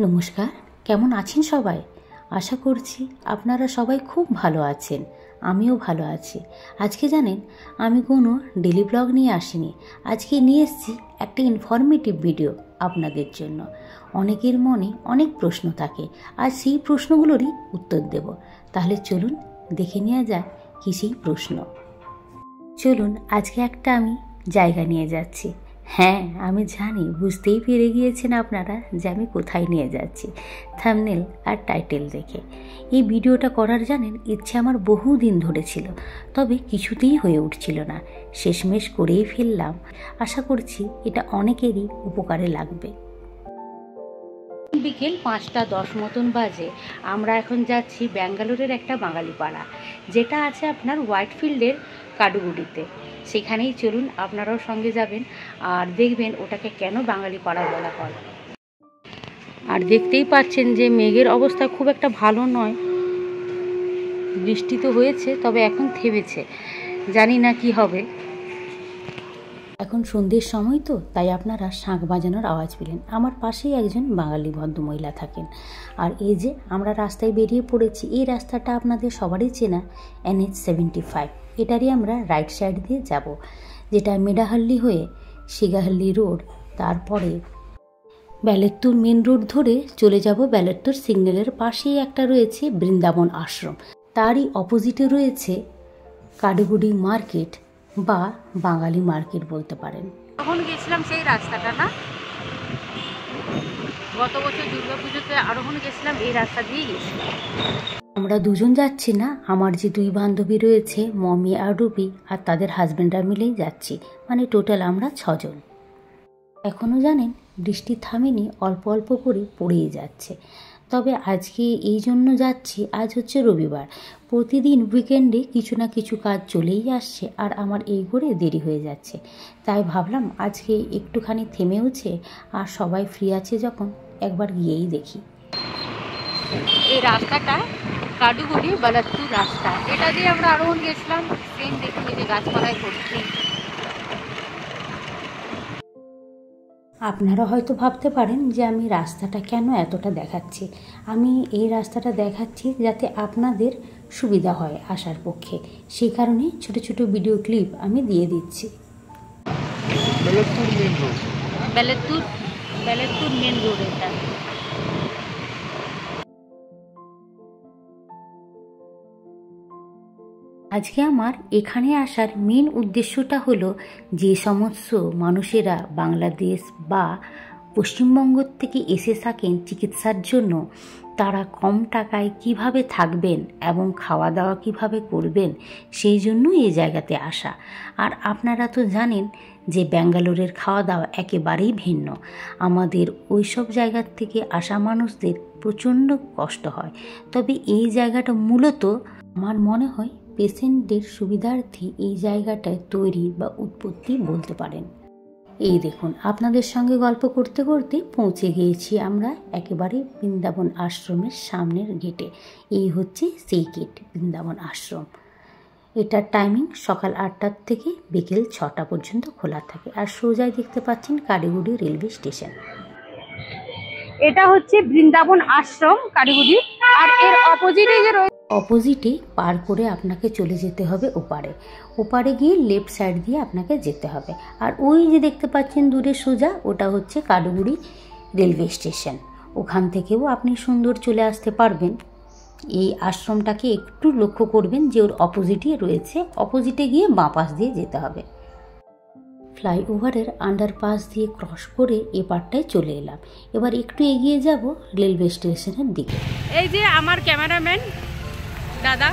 নমস্কার, কেমন আছেন সবাই? আশা করছি আপনারা সবাই খুব ভালো আছেন। আমিও ভালো আছি। আজকে জানেন, আমি কোনো ডেলি ব্লগ নিয়ে আসিনি। আজকে নিয়ে এসেছি একটা ইনফরমেটিভ ভিডিও আপনাদের জন্য। অনেকের মনে অনেক প্রশ্ন থাকে, আর সেই প্রশ্নগুলোরই উত্তর দেব। তাহলে চলুন দেখে নেওয়া যাক কী সেই প্রশ্ন। চলুন, আজকে একটা আমি জায়গা নিয়ে যাচ্ছি। হ্যাঁ, আমি জানি, বুঝতেই পেরে গিয়েছেন আপনারা যে আমি কোথায় নিয়ে যাচ্ছি থাম্বনেল আর টাইটেল দেখে। এই ভিডিওটা করার জানেন ইচ্ছে আমার বহুদিন ধরে ছিল, তবে কিছুতেই হয়ে উঠছিল না। শেষমেশ করেই ফেললাম। আশা করছি এটা অনেকেরই উপকারে লাগবে। বিকেল 5:10 মতন বাজে। আমরা এখন যাচ্ছি ব্যাঙ্গালোরের একটা বাঙালি পাড়া, যেটা আছে আপনার হোয়াইটফিল্ডের কাডুগুড়িতে। সেখানেই চলুন, আপনারাও সঙ্গে যাবেন আর দেখবেন ওটাকে কেন বাঙালি পাড়া বলা হয়। আর দেখতেই পাচ্ছেন যে মেঘের অবস্থা খুব একটা ভালো নয়। বৃষ্টি তো হয়েছে, তবে এখন থেমেছে, জানি না কি হবে। এখন সন্ধ্যের সময় তো, তাই আপনারা শাঁখ বাজানোর আওয়াজ পেলেন। আমার পাশেই একজন বাঙালি ভদ্রমহিলা থাকেন। আর এই যে আমরা রাস্তায় বেরিয়ে পড়েছি। এই রাস্তাটা আপনাদের সবারই চেনা, NH-75। এটারই আমরা রাইট সাইড দিয়ে যাব, যেটা মেডাহাল্লি হয়ে শিগাহাল্লি রোড, তারপরে বেলেত্তুর মেন রোড ধরে চলে যাব। বেলেত্তুর সিগন্যালের পাশেই একটা রয়েছে বৃন্দাবন আশ্রম, তারই অপোজিটে রয়েছে কাডুগুড়ি মার্কেট বা বাঙালি মার্কেট বলতে পারেন। তখন গেছিলাম সেই রাস্তাটা, না গত বছর দুর্গাপুজোতে আরোহণ গেছিলাম, এই রাস্তা দিয়েই গেছিলাম। আমরা দুজন যাচ্ছি না, আমার যে দুই বান্ধবী রয়েছে, মমি আর রুবি, আর তাদের হাজব্যান্ডরা মিলেই যাচ্ছি। মানে টোটাল আমরা 6 জন। এখনও জানেন বৃষ্টি থামেনি, অল্প অল্প করে পড়েই যাচ্ছে। তবে আজকে এই জন্য যাচ্ছি, আজ হচ্ছে রবিবার। প্রতিদিন উইকেন্ডে কিছু না কিছু কাজ চলেই আসছে, আর আমার এই করে দেরি হয়ে যাচ্ছে। তাই ভাবলাম আজকে একটুখানি থেমেওছে, আর সবাই ফ্রি আছে যখন, একবার গিয়েই দেখি। এই রাস্তাটা কাডুগুড়ি বেলেত্তুর রাস্তা, এটা দিয়ে আমরা আরোহণ গেছিলাম। সেম দেখুন, এই যে গাছপালায় ভর্তি। আপনারা হয়তো ভাবতে পারেন যে আমি রাস্তাটা কেন এতটা দেখাচ্ছি। আমি এই রাস্তাটা দেখাচ্ছি যাতে আপনাদের সুবিধা হয় আসার পক্ষে, সেই কারণে ছোট ছোট ভিডিও ক্লিপ আমি দিয়ে দিচ্ছি। বেলেত্তুর মেন রোড এটা। আজকে আমার এখানে আসার মেন উদ্দেশ্যটা হলো, যে সমস্ত মানুষেরা বাংলাদেশ বা পশ্চিমবঙ্গ থেকে এসে থাকেন চিকিৎসার জন্য, তারা কম টাকায় কিভাবে থাকবেন এবং খাওয়া দাওয়া কিভাবে করবেন, সেই জন্য এই জায়গাতে আসা। আর আপনারা তো জানেন যে ব্যাঙ্গালোরের খাওয়া দাওয়া একেবারেই ভিন্ন। আমাদের ওই সব জায়গার থেকে আসা মানুষদের প্রচণ্ড কষ্ট হয়। তবে এই জায়গাটা মূলত আমার মনে হয় পেশেন্টদের সুবিধার্থে এই জায়গাটায় তৈরি বা উৎপত্তি বলতে পারেন। এই দেখুন, আপনাদের সঙ্গে গল্প করতে করতে পৌঁছে গিয়েছি আমরা একেবারে বৃন্দাবন আশ্রমের সামনের গেটে। এই হচ্ছে সেই গেট, বৃন্দাবন আশ্রম। এটার টাইমিং সকাল 8টার থেকে বিকেল 6টা পর্যন্ত খোলা থাকে। আর সোজাই দেখতে পাচ্ছেন কাডুগুড়ি রেলওয়ে স্টেশন। এটা হচ্ছে বৃন্দাবন আশ্রম কাডুগুড়ি। আর এর অপোজিটে পার করে আপনাকে চলে যেতে হবে ওপারে গিয়ে লেফট সাইড দিয়ে আপনাকে যেতে হবে। আর ওই যে দেখতে পাচ্ছেন দূরে সোজা, ওটা হচ্ছে কাডুগুড়ি রেলওয়ে স্টেশন। ওখান থেকেও আপনি সুন্দর চলে আসতে পারবেন। এই আশ্রমটাকে একটু লক্ষ্য করবেন যে ওর অপোজিটে রয়েছে, অপোজিটে গিয়ে বাঁ পাশ দিয়ে যেতে হবে। ফ্লাইওভারের আন্ডারপাস দিয়ে ক্রস করে এপারটায় চলে এলাম। এবার একটু এগিয়ে যাব রেলওয়ে স্টেশনের দিকে। এই যে আমার ক্যামেরাম্যান দাদা।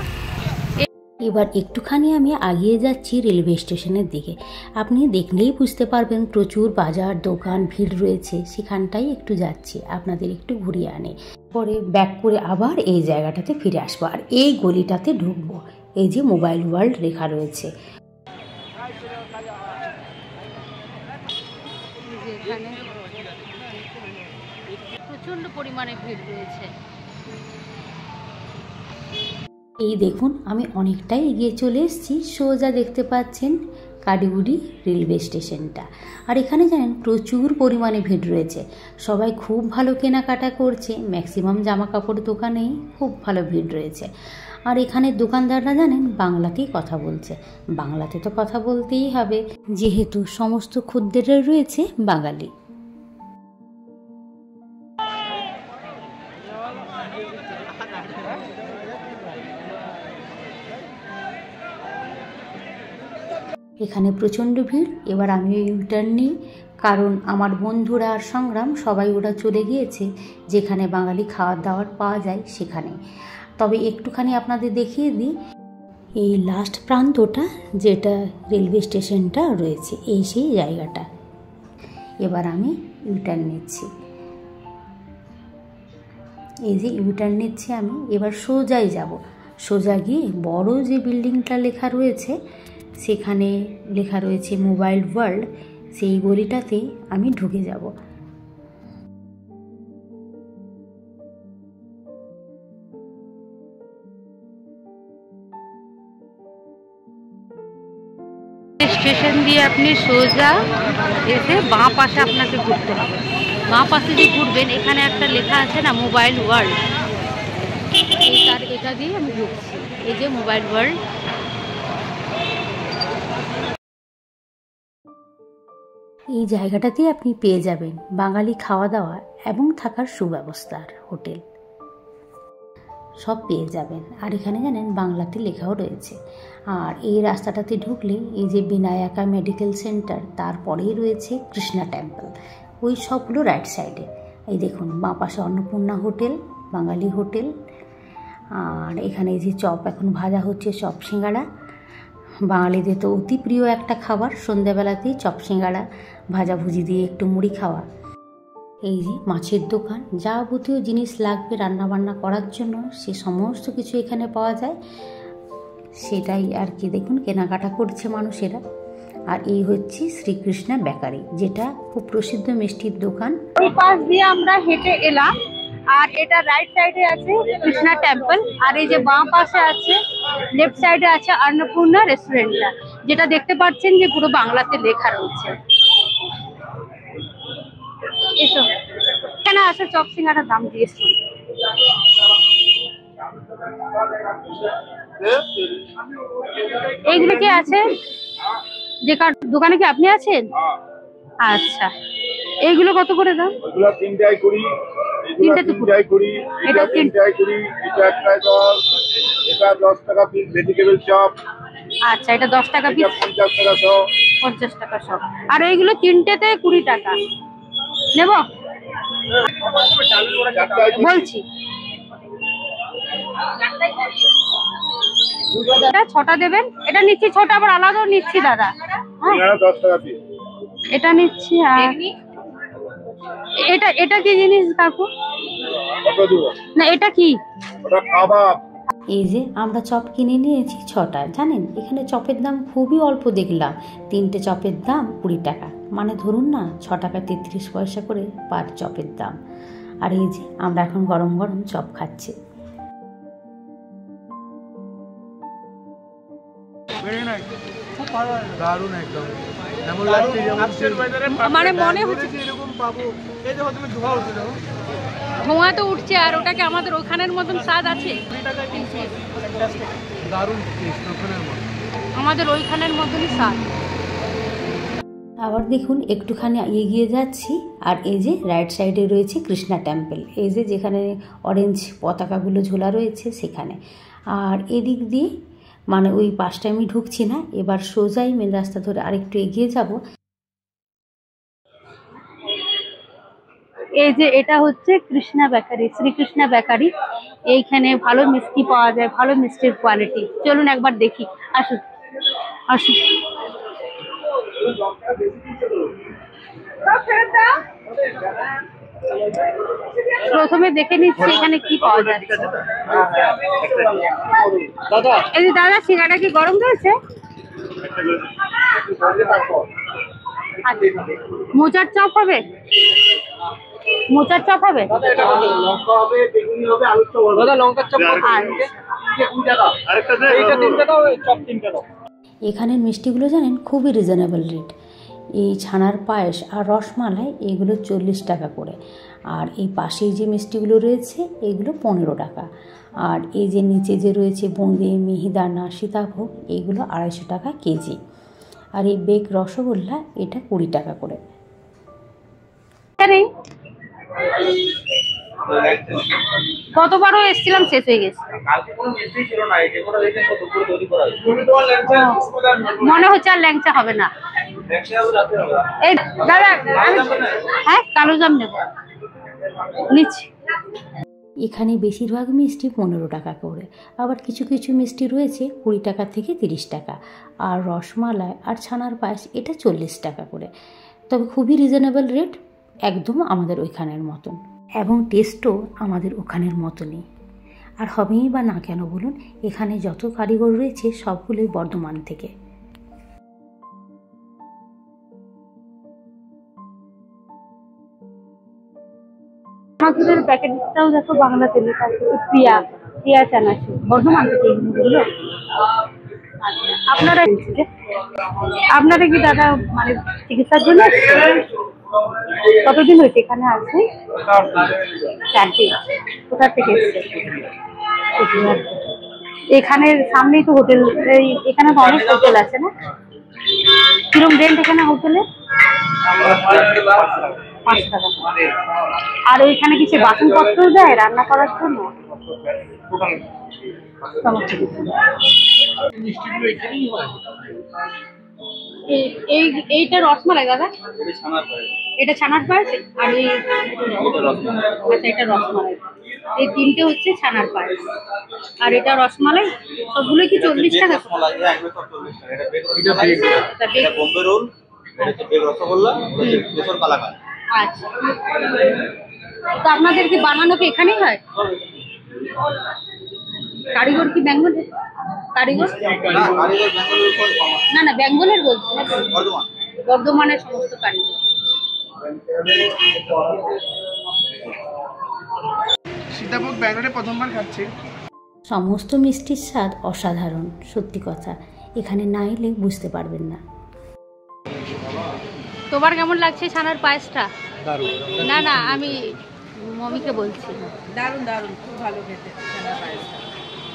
এবার একটুখানি আমি আগিয়ে যাচ্ছি রেলওয়ে স্টেশনের দিকে। আপনি দেখলেই বুঝতে পারবেন প্রচুর বাজার দোকান ভিড় রয়েছে। সেখানটাই একটু যাচ্ছি, আপনাদের একটু ঘুরিয়ে আনে, পরে ব্যাক করে আবার এই জায়গাটাতে ফিরে আসবো। আর এই গলিটাতে ঢুকবো। এই যে মোবাইল ওয়ার্ল্ড লেখা রয়েছে, প্রচন্ড পরিমাণে ভিড় রয়েছে। এই দেখুন, আমি অনেকটাই এগিয়ে চলে এসেছি। সোজা দেখতে পাচ্ছেন কাডিগুড়ি রেলওয়ে স্টেশনটা। আর এখানে জানেন প্রচুর পরিমাণে ভিড় রয়েছে, সবাই খুব ভালো কেনাকাটা করছে, ম্যাক্সিমাম জামা কাপড় দোকানেই খুব ভালো ভিড় রয়েছে। আর এখানে দোকানদাররা জানেন বাংলাতেই কথা বলছে, বাংলাতে তো কথা বলতেই হবে যেহেতু সমস্ত খদ্দেররা রয়েছে বাঙালি। এখানে প্রচণ্ড ভিড়। এবার আমিও ইউটার্ন নিই, কারণ আমার বন্ধুরা আর সংগ্রাম সবাই ওরা চলে গিয়েছে যেখানে বাঙালি খাওয়ার দাওয়ার পাওয়া যায় সেখানে। তবে একটুখানি আপনাদের দেখিয়ে দিই এই লাস্ট প্রান্তটা যেটা রেলওয়ে স্টেশনটা রয়েছে, এই সেই জায়গাটা। এবার আমি ইউটার্ন নিচ্ছি, এই যে ইউটার্ন নিচ্ছি আমি। এবার সোজাই যাব, সোজা গিয়ে বড় যে বিল্ডিংটা লেখা রয়েছে সেখানে লেখা রয়েছে মোবাইল ওয়ার্ল্ড, সেই গলিটাতে আমি ঢুকে যাব। স্টেশন দিয়ে আপনি সোজা এসে বাঁ পাশে আপনাকে ঘুরতে হবে। বাঁ পাশে যে ঘুরবেন এখানে একটা লেখা আছে না মোবাইল ওয়ার্ল্ড, এটা দিয়ে আমি ঢুকছি। এই যে মোবাইল ওয়ার্ল্ড। এই জায়গাটাতে আপনি পেয়ে যাবেন বাঙালি খাওয়া দাওয়া এবং থাকার সুব্যবস্থার হোটেল সব পেয়ে যাবেন। আর এখানে জানেন বাংলাতে লেখাও রয়েছে। আর এই রাস্তাটাতে ঢুকলে এই যে বিনায়কা মেডিকেল সেন্টার, তারপরেই রয়েছে কৃষ্ণা টেম্পল, ওই সবগুলো রাইট সাইডে। এই দেখুন বাঁ পাশে অন্নপূর্ণা হোটেল, বাঙালি হোটেল। আর এখানে এই যে চপ এখন ভাজা হচ্ছে, চপ সিঙ্গাড়া, বাঙালিদের তো অতি প্রিয় একটা খাবার সন্ধ্যাবেলাতেই চপ সিঙ্গাড়া, ভাজাভুজি দিয়ে একটু মুড়ি খাওয়া। এই যে মাছের দোকান, যাবতীয় জিনিস লাগবে রান্নাবান্না করার জন্য সে সমস্ত কিছু এখানে পাওয়া যায়, সেটাই আর কি দেখুন কেনাকাটা করছে মানুষেরা। আর এই হচ্ছে শ্রীকৃষ্ণা বেকারি, যেটা খুব প্রসিদ্ধ মিষ্টির দোকান। এই পাশ দিয়ে আমরা হেঁটে এলাম, আর এটা রাইট সাইডে আছে কৃষ্ণা টেম্পল, আর এই যে বাঁ পাশে আছে লেফট সাইডে আছে অন্নপূর্ণা রেস্টুরেন্টটা, যেটা দেখতে পাচ্ছেন যে পুরো বাংলাতে লেখা রয়েছে। এসো, এখানে আসো চপ সিঙ্গাড়ার দাম জিজ্ঞেস করি। এইগুলো কি আছে যে দোকানে, কি আপনি আছেন? আচ্ছা, এইগুলো কত করে দাম? এগুলো 3টায় 20, এগুলো 3টায় 20, এটা 3টায় 20, এটা 1টায় 10, এটা 10 টাকা পিস ভেজিটেবল চপ। আচ্ছা, এটা 10 টাকা পিস, 50 টাকা শো, 50 টাকা সব। আর এইগুলো 3টেতে 20 টাকা নেব বলছি। এটা 6টা দেবেন, এটা নিচ্ছি 6টা, আবার আলাদাও নিচ্ছি দাদা। হ্যাঁ 10 টাকা পিস এটা নিচ্ছি। আর এটা কি জিনিস কাকু? কত দিব না এটা কি? ওটা কাবাব। এই যে আমরা চপ কিনে নিয়েছি 6টা। জানেন এখানে চপের দাম খুবই অল্প দেখলাম, 3টে চপের দাম 20 টাকা, মানে ধরুন না 6 টাকা 33 পয়সা করে পার চপের দাম। আর এই যে আমরা এখন গরম গরম চপ খাচ্ছি। দারুণ একদম, এমন লাগছে মানে মনে হচ্ছে এরকম পাবো। এই দেখো তুমি ধোঁয়া উঠছে, দেখো ধোঁয়া তো উঠছে, আর ওটাকে আমাদের ওখানের মতন স্বাদ আছে? 20 টাকায় দারুণ টেস্ট ওখানের মতো, আমাদের ওইখানের মতনই স্বাদ। আবার দেখুন একটুখানি এগিয়ে যাচ্ছি, আর এই যে রাইট সাইডে রয়েছে কৃষ্ণা টেম্পল, এই যে যেখানে অরেঞ্জ পতাকাগুলো ঝোলা রয়েছে সেখানে। আর এদিক দিয়ে মানে ওই পাশটা আমি ঢুকছি না, এবার সোজাই মেন রাস্তা ধরে আরেকটু এগিয়ে যাব। এই যে এটা হচ্ছে কৃষ্ণা বেকারি, শ্রীকৃষ্ণা বেকারি। এইখানে ভালো মিষ্টি পাওয়া যায়, ভালো মিষ্টির কোয়ালিটি। চলুন একবার দেখি, আসুন আসুন। প্রথমে দেখে নিচ্ছি এখানে কি পাওয়া যাচ্ছে। এই যে দাদা, সিঙ্গাড়া কি গরম রয়েছে? মোচার চপ হবে? মোচার চপ হবে? লঙ্কা হবে, বেগুনি হবে, আলুর চপ হবে। দাদা লঙ্কার চপ আচ্ছা। আরেকটা দে, এইটা 3 টাকা, ওই চপ 3 টাকা। এখানের মিষ্টিগুলো জানেন খুবই রিজনেবল রেট। এই ছানার পায়েস আর রসমালাই এগুলো 40 টাকা করে, আর এই পাশেই যে মিষ্টিগুলো রয়েছে এগুলো 15 টাকা, আর এই যে নিচে যে রয়েছে বোঁদে, মিহিদানা, সীতাভোগ এগুলো 250 টাকা কেজি, আর এই বেক রসগোল্লা এটা 20 টাকা করে। কতবারও এসেছিলাম, শেষ হয়ে গেছে। মনে হচ্ছে আর ল্যাংচা হবে না। এই দাদা, হ্যাঁ কালো জাম নেব, নিচ্ছি। এখানে বেশিরভাগ মিষ্টি 15 টাকা করে, আবার কিছু কিছু মিষ্টি রয়েছে 20 টাকা থেকে 30 টাকা, আর রসমালাই আর ছানার পায়েস এটা 40 টাকা করে। তবে খুবই রিজনেবল রেট, একদম আমাদের ওইখানের মতন, এবং টেস্টও আমাদের ওখানের মতনই। আর হবেই বা না কেন বলুন, এখানে যত কারিগর রয়েছে সবগুলোই বর্ধমান থেকে। আমাদের প্যাকেটটাও দেখো বাংলাতে লেখা আছে প্রিয়া চানাচুর, বর্ধমান থেকে এইগুলো। আপনারা কি দাদা মানে চিকিৎসার জন্য কতদিন হয়েছে এখানে আছে? 4 দিন। কোথা থেকে এসছে? এখানের সামনেই তো হোটেল, এখানে তো অনেক হোটেল আছে না? কিরম রেন্ট এখানে হোটেলে? 5 টাকা। আর ওইখানে কিছু বাসনপত্র দেয় রান্না করার জন্য? এইটা রসমালাই দাদা, এটা ছানার পায়েস, আর আচ্ছা এটা রসমালাই। এই তিনটে হচ্ছে ছানার পায়েস, আর এটা রসমালাই। সবগুলো কি 40 টাকা? আচ্ছা, তো আপনাদের কি বানানো কি এখানেই হয়? কারিগর কি বেঙ্গল? কারিগর না, বেঙ্গলের বলছি, বর্ধমানের সমস্ত কারিগর। সীতাভোগ ব্যাঙ্গালোরে প্রথমবার খাচ্ছি। সমস্ত মিষ্টির স্বাদ অসাধারণ, সত্যি কথা, এখানে না এলে বুঝতে পারবেন না। তোমার কেমন লাগছে ছানার পায়েসটা? দারুণ। না আমি মমিকে বলছি। দারুণ দারুণ, খুব ভালো খেতে ছানার পায়েসটা।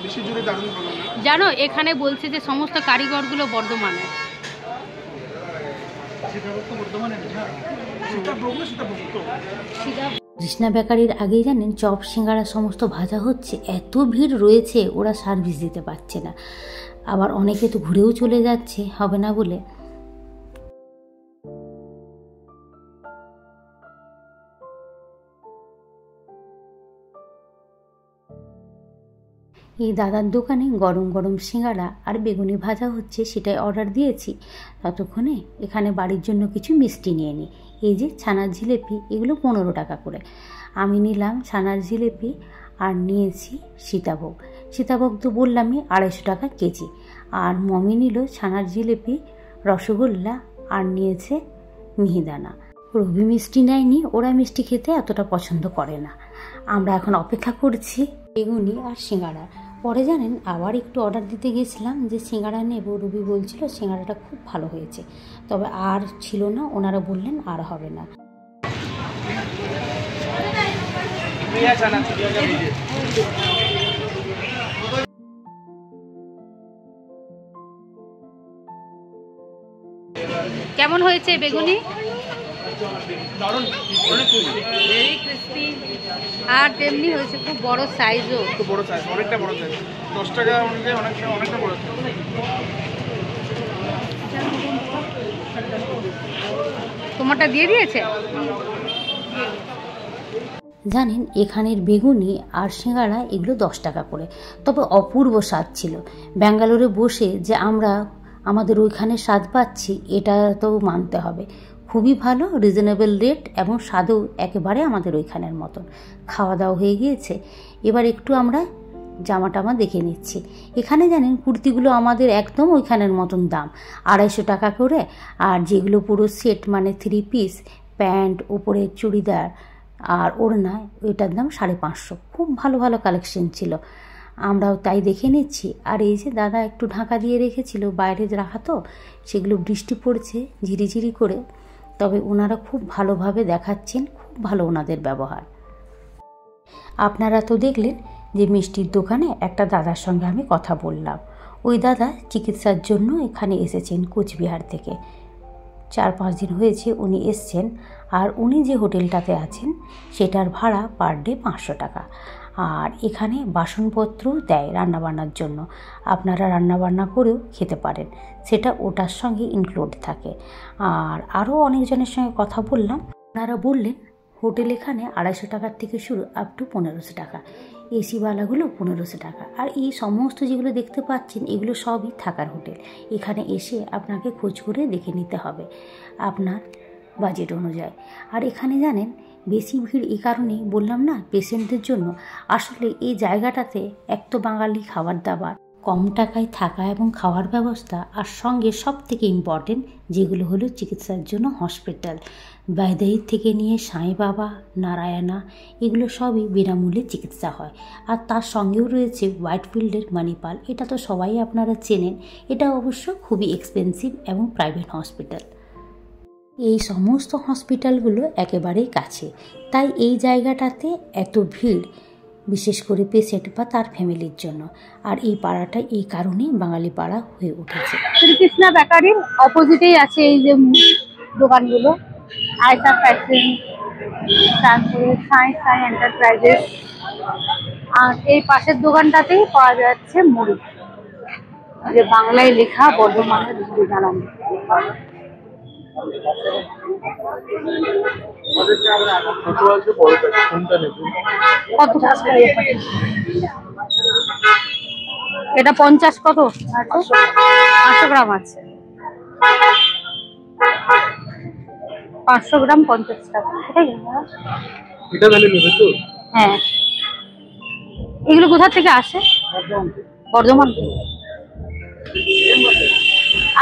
বেশি জুড়ে দারুণ ভালো না। জানো এখানে বলছে যে সমস্ত কারিগরগুলো বর্ধমানের। সীতাভোগ তো বর্ধমানের না, সীতাভোগ না, সীতাভোগ তো কৃষ্ণা বেকারির আগেই জানেন চপ সিঙ্গারা সমস্ত ভাজা হচ্ছে, এত ভিড় রয়েছে ওরা সার্ভিস দিতে পারছে না, আবার অনেকে তো ঘুরেও চলে যাচ্ছে হবে না বলে। এই দাদার দোকানে গরম গরম সিঙ্গারা আর বেগুনি ভাজা হচ্ছে, সেটাই অর্ডার দিয়েছি। ততক্ষণে এখানে বাড়ির জন্য কিছু মিষ্টি নিয়ে নিই। এই যে ছানার জিলেপি, এগুলো 15 টাকা করে। আমি নিলাম ছানার জিলেপি আর নিয়েছি সীতাভোগ। সীতাভোগ তো বললামই 250 টাকা কেজি। আর মমি নিল ছানার জিলেপি, রসগোল্লা আর নিয়েছে মিহিদানা। রবি মিষ্টি নেয়নি, ওরা মিষ্টি খেতে এতটা পছন্দ করে না। আমরা এখন অপেক্ষা করছি বেগুনি আর সিঙ্গারা। পরে জানেন আবার একটু অর্ডার দিতে গেছিলাম যে সিঙ্গারা নেব, রবি বলছিল সিঙ্গারাটা খুব ভালো হয়েছে, তবে আর ছিল না, ওনারা বললেন আর হবে না। কেমন হয়েছে বেগুনি? দারুণ, অনেক ভেরি ক্রিস্পি, আর তেমনি হয়েছে খুব বড় সাইজও। একটু বড় সাইজ, অনেকটা বড় সাইজ। 10 টাকা অনুযায়ী অনেকটা বড় সাইজ। তোমারটা দিয়ে দিয়েছে? জানেন এখানের বেগুনি আর সিঙ্গারা এগুলো 10 টাকা করে, তবে অপূর্ব স্বাদ ছিল। ব্যাঙ্গালোরে বসে যে আমরা আমাদের ওইখানে স্বাদ পাচ্ছি এটা তো মানতে হবে। খুবই ভালো, রিজনেবল রেট, এবং স্বাদও একেবারে আমাদের ওইখানের মতন। খাওয়া দাওয়া হয়ে গিয়েছে, এবার একটু আমরা জামা টামা দেখে নিচ্ছি। এখানে জানেন কুর্তিগুলো আমাদের একদম ওইখানের মতন দাম, 250 টাকা করে। আর যেগুলো পুরো সেট মানে 3 পিস, প্যান্ট, উপরে চুড়িদার আর ওড়না, ওইটার দাম 550। খুব ভালো ভালো কালেকশন ছিল। আমরাও তাই দেখে নিচ্ছি। আর এই যে দাদা একটু ঢাকা দিয়ে রেখেছিল, বাইরে রাখা তো, সেগুলো বৃষ্টি পড়ছে ঝিরিঝিরি করে, তবে ওনারা খুব ভালোভাবে দেখাচ্ছেন, খুব ভালো ওনাদের ব্যবহার। আপনারা তো দেখলেন যে মিষ্টির দোকানে একটা দাদার সঙ্গে আমি কথা বললাম। ওই দাদা চিকিৎসার জন্য এখানে এসেছেন কোচবিহার থেকে, 4-5 দিন হয়েছে উনি এসছেন। আর উনি যে হোটেলটাতে আছেন সেটার ভাড়া পার ডে 500 টাকা। আর এখানে বাসনপত্র দেয় রান্নাবান্নার জন্য, আপনারা রান্নাবান্না করেও খেতে পারেন, সেটা ওটার সঙ্গে ইনক্লুড থাকে। আর আরও অনেকজনের সঙ্গে কথা বললাম, ওনারা বললেন হোটেল এখানে 250 টাকার থেকে শুরু আপ টু 1500 টাকা, এসিওয়ালাগুলো 1500 টাকা। আর এই সমস্ত যেগুলো দেখতে পাচ্ছেন এগুলো সবই থাকার হোটেল। এখানে এসে আপনাকে খোঁজ করে দেখে নিতে হবে আপনার বাজেট অনুযায়ী। আর এখানে জানেন বেশি ভিড় এই কারণেই বললাম না, পেশেন্টদের জন্য। আসলে এই জায়গাটাতে এক তো বাঙালি খাবার দাবার, কম টাকায় থাকা এবং খাওয়ার ব্যবস্থা, আর সঙ্গে সব থেকে ইম্পর্টেন্ট যেগুলো হলো চিকিৎসার জন্য হসপিটাল, বৈদ্যনাথ থেকে নিয়ে সাঁই বাবা, নারায়ণা, এগুলো সবই বিনামূল্যে চিকিৎসা হয়। আর তার সঙ্গেও রয়েছে হোয়াইটফিল্ডের মণিপাল, এটা তো সবাই আপনারা চেনেন। এটা অবশ্য খুবই এক্সপেন্সিভ এবং প্রাইভেট হসপিটাল। এই সমস্ত হসপিটালগুলো একেবারেই কাছে, তাই এই জায়গাটাতে এত ভিড়, বিশেষ করে পেশেন্ট বা তার ফ্যামিলির জন্য। আর এই পাড়াটা এই কারণেই বাঙালি পাড়া হয়ে উঠেছে। শ্রীকৃষ্ণা বেকারির অপোজিটেই আছে এই যে দোকানগুলো, আয়সা ফ্যাশন, তারপরে সাই সাই এন্টারপ্রাইজেস। আর এই পাশের দোকানটাতেই পাওয়া যাচ্ছে মুড়ি, যে বাংলায় লেখা বর্ধমানের মুড়ি জানান। এটা 50 কত? 500 গ্রাম আছে, 500 গ্রাম 50 টাকা। এটা তাহলে নেবে তো? হ্যাঁ, এগুলো কোথা থেকে আসে? বর্ধমান থেকে।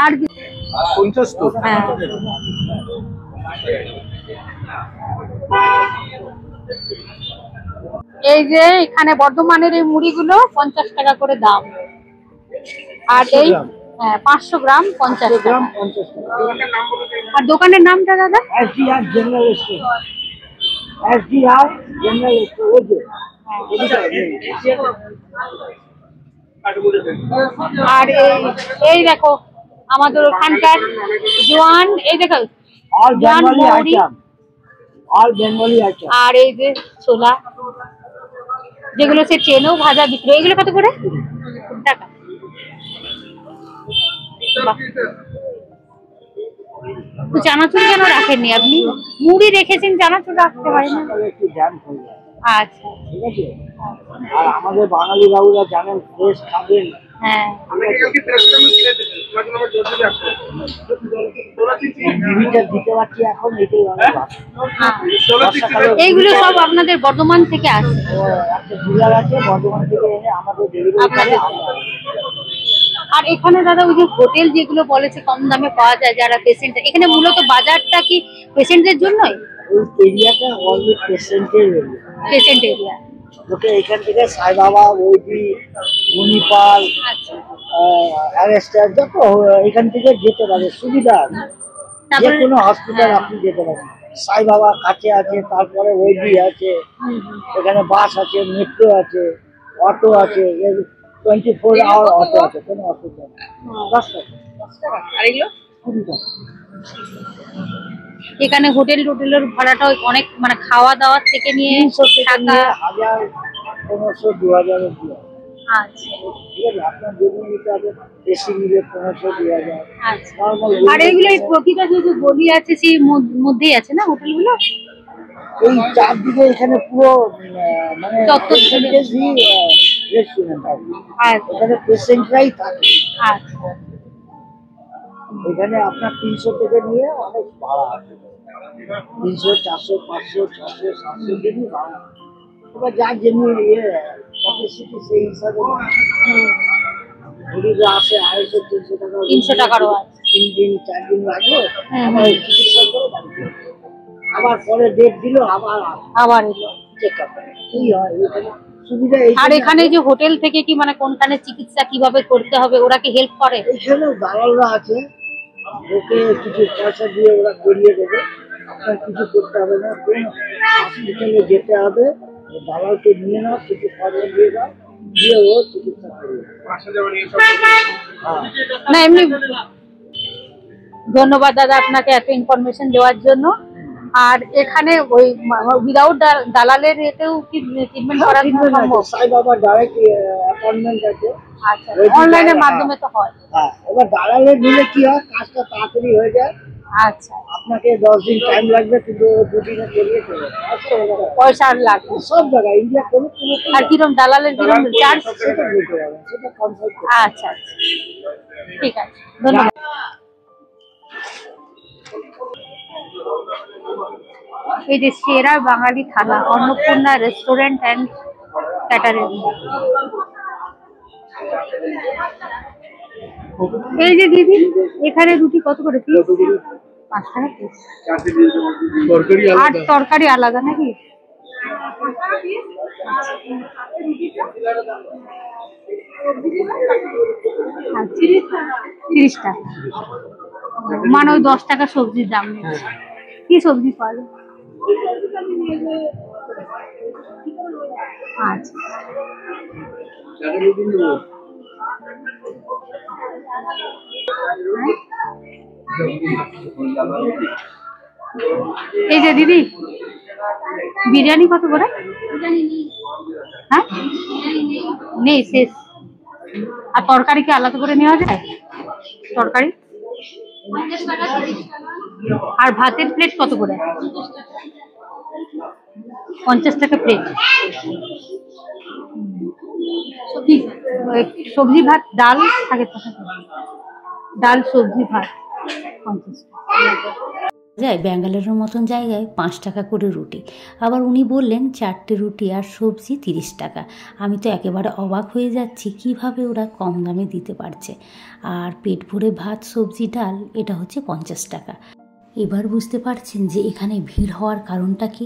আর 50 তো? হ্যাঁ, এই যে এখানে বর্ধমানের এই মুড়িগুলো 50 টাকা করে দাম। আর এই 500 গ্রাম 50 টাকা। আর দোকানের নামটা দাদা? SDR general store. SDR general store. ওই যে আর এই দেখো আমাদের ওখানকার জোয়ান, এই দেখো অল জোয়ান বেঙ্গলি মৌরি। Item, all Bengali item. আর এই যে ছোলা, যেগুলো সে ট্রেনেও ভাজা বিক্রি, এগুলো কত করে? টাকা। বাহ। তো চানাচুর কেন রাখেননি আপনি? মুড়ি রেখেছেন, চানাচুর রাখতে হয় না? একটু জ্যাম হয়ে যায়, আচ্ছা, ঠিক আছে। আর আমাদের বাঙালি বাবুরা জানেন ফ্রেশ খাবেন। হ্যাঁ। লিমিটার দিতে পারছি এখন, এটাই অনেক ভালো। এইগুলো সব আপনাদের বর্ধমান থেকে আসে? একটা ডিলার আছে বর্ধমান থেকে এনে আমাদের ডেলিভারি করে। আর এখানে দাদা ওই যে হোটেল যেগুলো বলেছে কম দামে পাওয়া যায়, যারা পেশেন্ট, এখানে মূলত বাজারটা কি পেশেন্টদের জন্যই? ওই এরিয়াটা অলরেডি পেশেন্টের এরিয়া। Patient area. ওকে এখান থেকে সাই বাবা, ওইডি, মণিপাল, অ্যারেস্টার যত এখান থেকে যেতে পারে, সুবিধা আছে। যে কোনো হসপিটাল আপনি যেতে পারেন। সাই বাবা কাছে আছে, তারপরে ওইডি আছে, এখানে বাস আছে, মেট্রো আছে, অটো আছে, 24 আওয়ার অটো আছে, কোনো অসুবিধা নেই। 10 টাকা। আর এগুলো 20 টাকা। এখানে হোটেলের ভাড়াটা অনেক, মানে খাওয়া দাওয়ার থেকে নিয়ে 300 থেকে থাকা। নিয়ে 1000, 1500, 2000 অবধি আছে। আচ্ছা, ঠিক আছে, আপনার যদি নিতে হবে বেশি নিলে 1500, 2000। আচ্ছা। আর এগুলো এই প্রতিটা যে গলি আছে সেই মধ্যেই আছে না হোটেলগুলো? এই চারদিকে এখানে পুরো মানে চত্বর জুড়ে। রেস্টুরেন্ট আছে, আচ্ছা, এখানে পেশেন্টরাই থাকে। আচ্ছা। এখানে আপনার 300 থেকে নিয়ে অনেক ভাড়া আছে, 300, 400, 500, 600, 700 দিনই ভাড়া। এবার যার যেমনি ক্যাপাসিটি সেই হিসাবে রোগীরা আসে 250, 300 টাকা, 300 টাকারও আছে। 3 দিন 4 দিন লাগলো, হুম, আবার চিকিৎসা করে বাড়ি চলে যায়। আবার পরে ডেট দিল, আবার আবার এলো। চেক আপ এই হয়। এখানে সুবিধা আর এখানে যে হোটেল থেকে কি মানে কোনখানে চিকিৎসা কিভাবে করতে হবে ওরা কি হেল্প করে? এখানে দালালরা আছে, ওকে কিছু পয়সা দিয়ে ওরা করিয়ে দেবে, আপনার কিছু করতে হবে না। কোন হসপিটালে যেতে হবে, দালালকে নিয়ে নাও, কিছু খরচ দিয়ে দাও, দিয়ে ও চিকিৎসা করবে। না এমনি ধন্যবাদ দাদা আপনাকে এত ইনফরমেশন দেওয়ার জন্য। আর এখানে ওই উইদাউট দালালের এতেও কি ট্রিটমেন্ট করা সম্ভব? সাই বাবা ডাইরেক্ট অ্যাপয়েন্টমেন্ট আছে। আচ্ছা, অনলাইনের মাধ্যমে তো হয়। হ্যাঁ, এবার দালালের নিলে কি হয়, কাজটা তাড়াতাড়ি হয়ে যায়। আচ্ছা, আপনাকে 10 দিন টাইম লাগবে, কিন্তু 2 দিনে করিয়ে দেবে। পয়সা আর লাগবে সব জায়গায় ইন্ডিয়া কোনো আর কিরকম দালালের কিরকম চার্জ? সেটা বলতে পারবেন, সেটা কনসাল্ট করতে আচ্ছা আচ্ছা, ঠিক আছে, ধন্যবাদ। এই যে সেরা বাঙালি থালা, অন্নপূর্ণা রেস্টুরেন্ট অ্যান্ড ক্যাটারিং। এই যে দিদি, এখানে রুটি কত করে পিস? 5 টাকা পিস। আর তরকারি আলাদা নাকি? আচ্ছা, 30 টাকা, মানে ওই 10 টাকা সবজির দাম নিচ্ছে। কি সবজি পাওয়া যায়? আচ্ছা, এই যে দিদি, বিরিয়ানি কত করে? হ্যাঁ, নেই, শেষ। আর তরকারি কি আলাদা করে নেওয়া যায়? তরকারি আর ভাতের প্লেট কত করে? 50 টাকা প্লেট। সবজি ভাত ডাল থাকে, ডাল সবজি ভাত 50 টাকা। যায় ব্যাঙ্গালোরের মতন জায়গায় 5 টাকা করে রুটি, আবার উনি বললেন 4টে রুটি আর সবজি 30 টাকা। আমি তো একেবারে অবাক হয়ে যাচ্ছি কিভাবে ওরা কম দামে দিতে পারছে। আর পেট ভরে ভাত সবজি ডাল এটা হচ্ছে 50 টাকা। এবার বুঝতে পারছেন যে এখানে ভিড় হওয়ার কারণটা কি।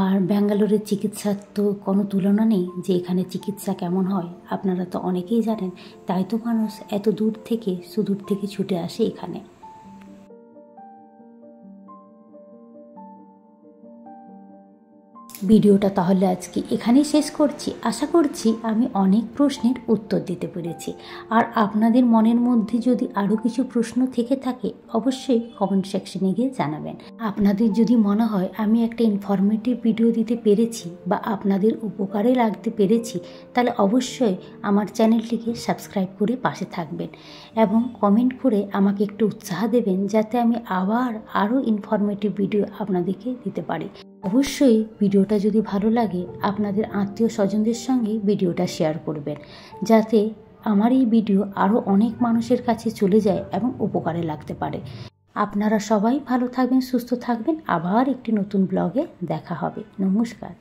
আর ব্যাঙ্গালোরের চিকিৎসার তো কোনো তুলনা নেই, যে এখানে চিকিৎসা কেমন হয় আপনারা তো অনেকেই জানেন। তাই তো মানুষ এত দূর থেকে সুদূর থেকে ছুটে আসে এখানে। ভিডিওটা তাহলে আজকে এখানেই শেষ করছি। আশা করছি আমি অনেক প্রশ্নের উত্তর দিতে পেরেছি। আর আপনাদের মনের মধ্যে যদি আরও কিছু প্রশ্ন থেকে থাকে অবশ্যই কমেন্ট সেকশনে গিয়ে জানাবেন। আপনাদের যদি মনে হয় আমি একটা ইনফরমেটিভ ভিডিও দিতে পেরেছি বা আপনাদের উপকারে লাগতে পেরেছি, তাহলে অবশ্যই আমার চ্যানেলটিকে সাবস্ক্রাইব করে পাশে থাকবেন এবং কমেন্ট করে আমাকে একটু উৎসাহ দেবেন, যাতে আমি আবার আরও ইনফরমেটিভ ভিডিও আপনাদেরকে দিতে পারি। অবশ্যই ভিডিওটা যদি ভালো লাগে আপনাদের আত্মীয় স্বজনদের সঙ্গে ভিডিওটা শেয়ার করবেন, যাতে আমার এই ভিডিও আরও অনেক মানুষের কাছে চলে যায় এবং উপকারে লাগতে পারে। আপনারা সবাই ভালো থাকবেন, সুস্থ থাকবেন। আবার একটি নতুন ব্লগে দেখা হবে। নমস্কার।